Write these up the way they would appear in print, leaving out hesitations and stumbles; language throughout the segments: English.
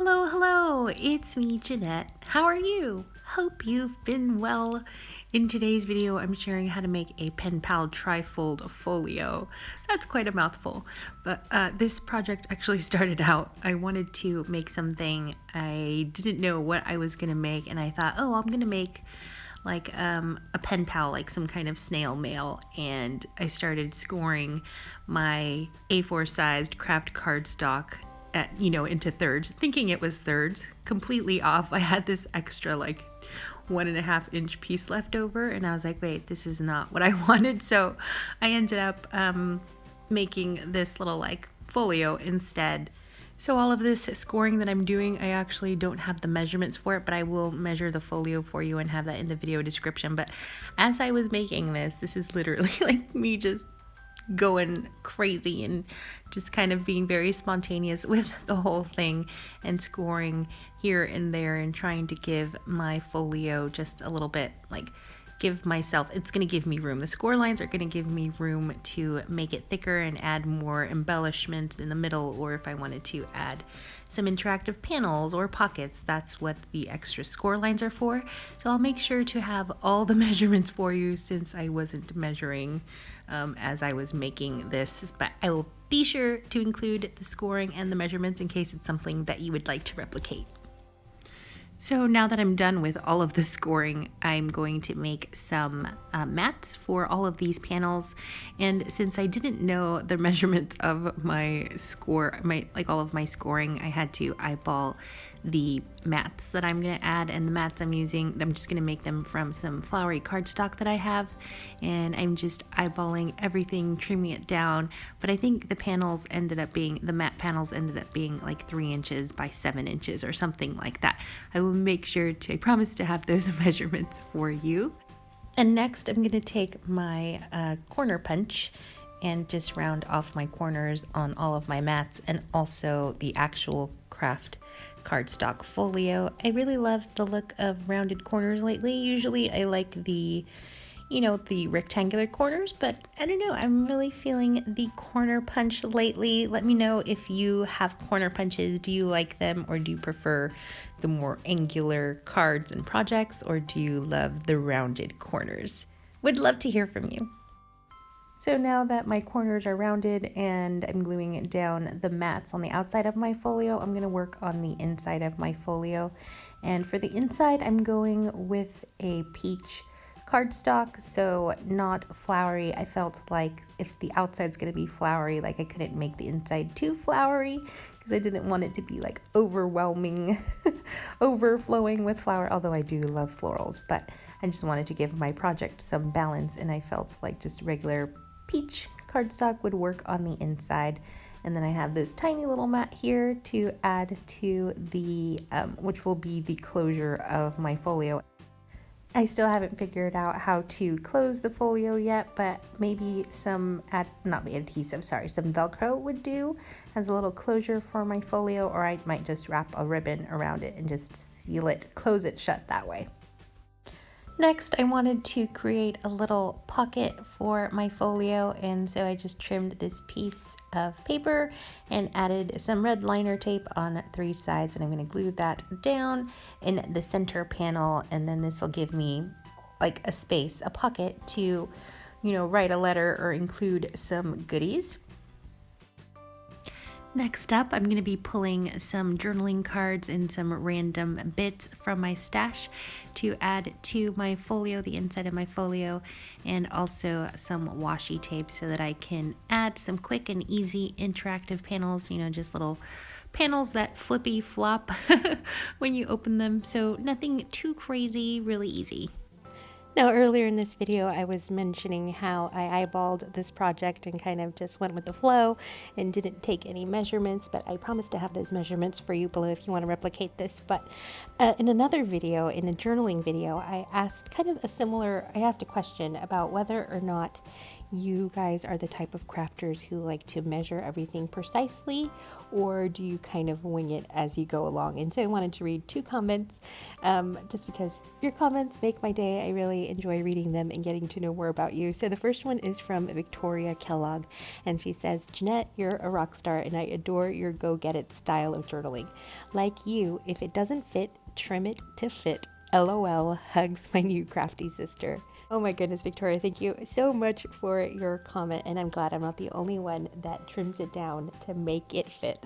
Hello, it's me, Janette. How are you? Hope you've been well. In today's video, I'm sharing how to make a Penpal Trifold Folio. That's quite a mouthful, but this project actually started out, I wanted to make something. I didn't know what I was gonna make, and I thought, I'm gonna make like a pen pal, like some kind of snail mail, and I started scoring my A4 sized Kraft Cardstock into thirds, thinking it was thirds, completely off. I had this extra like 1.5 inch piece left over, and I was like, wait, this is not what I wanted. So I ended up making this little like folio instead. So all of this scoring that I'm doing, I actually don't have the measurements for it, but I will measure the folio for you and have that in the video description. But as I was making this is literally like me just going crazy and just kind of being very spontaneous with the whole thing and scoring here and there and trying to give my folio just a little bit, like give myself, it's going to give me room. The score lines are going to give me room to make it thicker and add more embellishments in the middle, or if I wanted to add some interactive panels or pockets, that's what the extra score lines are for. So I'll make sure to have all the measurements for you since I wasn't measuring as I was making this, but I will be sure to include the scoring and the measurements in case it's something that you would like to replicate. So now that I'm done with all of the scoring, I'm going to make some mats for all of these panels. And since I didn't know the measurements of my score, all of my scoring, I had to eyeball the mats that I'm going to add. And the mats I'm using, I'm just going to make them from some flowery cardstock that I have. And I'm just eyeballing everything, trimming it down. But I think the mat panels ended up being like 3 inches by 7 inches or something like that. I will make sure I promise to have those measurements for you. And next I'm going to take my corner punch and just round off my corners on all of my mats and also the actual Kraft Cardstock folio. I really love the look of rounded corners lately. Usually I like the rectangular corners, but I don't know, I'm really feeling the corner punch lately. Let me know if you have corner punches. Do you like them, or do you prefer the more angular cards and projects, or do you love the rounded corners? Would love to hear from you. So now that my corners are rounded and I'm gluing down the mats on the outside of my folio, I'm going to work on the inside of my folio. And for the inside, I'm going with a peach cardstock, so not flowery. I felt like if the outside's going to be flowery, like I couldn't make the inside too flowery because I didn't want it to be like overwhelming, overflowing with flower, although I do love florals, but I just wanted to give my project some balance, and I felt like just regular peach cardstock would work on the inside. And then I have this tiny little mat here to add to the, which will be the closure of my folio. I still haven't figured out how to close the folio yet, but maybe some Velcro would do as a little closure for my folio, or I might just wrap a ribbon around it and just seal it, close it shut that way. Next, I wanted to create a little pocket for my folio, and so I just trimmed this piece of paper and added some red liner tape on 3 sides, and I'm going to glue that down in the center panel, and then this will give me like a space, a pocket to, write a letter or include some goodies. Next up, I'm going to be pulling some journaling cards and some random bits from my stash to add to my folio, the inside of my folio, and also some washi tape so that I can add some quick and easy interactive panels, just little panels that flippy flop when you open them. So nothing too crazy, really easy. Now, earlier in this video, I was mentioning how I eyeballed this project and kind of just went with the flow and didn't take any measurements, but I promised to have those measurements for you below if you want to replicate this. But in another video, in a journaling video, I asked a question about whether or not you guys are the type of crafters who like to measure everything precisely, or do you kind of wing it as you go along? And so I wanted to read 2 comments just because your comments make my day. I really enjoy reading them and getting to know more about you. So the first one is from Victoria Kellogg, and she says, Janette, you're a rock star and I adore your go-get-it style of journaling. Like you, if it doesn't fit, trim it to fit. LOL, hugs my new crafty sister. Oh my goodness, Victoria, thank you so much for your comment, and I'm glad I'm not the only one that trims it down to make it fit.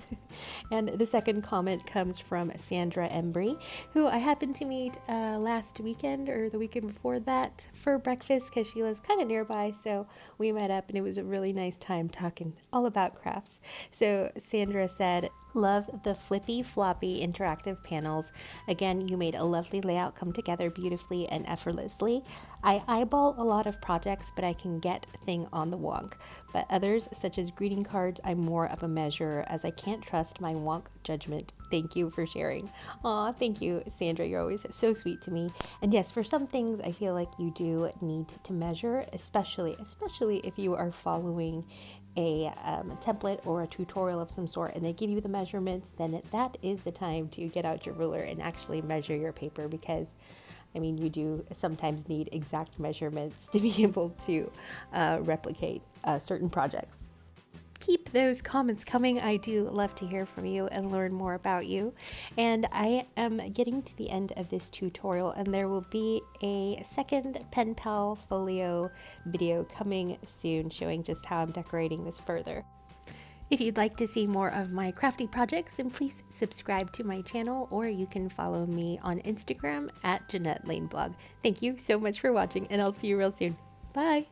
And the second comment comes from Sandra Embry, who I happened to meet last weekend or the weekend before that for breakfast because she lives kind of nearby, so we met up and it was a really nice time talking all about crafts. So Sandra said, love the flippy floppy interactive panels. Again, you made a lovely layout come together beautifully and effortlessly. I eyeball a lot of projects, but I can get thing on the wonk. But others, such as greeting cards, I'm more of a measurer as I can't trust my wonk judgment. Thank you for sharing. Aw, thank you, Sandra. You're always so sweet to me. And yes, for some things, I feel like you do need to measure, especially if you are following a template or a tutorial of some sort and they give you the measurements, then that is the time to get out your ruler and actually measure your paper, because I mean, you do sometimes need exact measurements to be able to replicate certain projects. Keep those comments coming. I do love to hear from you and learn more about you. And I am getting to the end of this tutorial, and there will be a second Penpal Folio video coming soon showing just how I'm decorating this further. If you'd like to see more of my crafty projects, then please subscribe to my channel, or you can follow me on Instagram at Janette Lane Blog. Thank you so much for watching, and I'll see you real soon. Bye!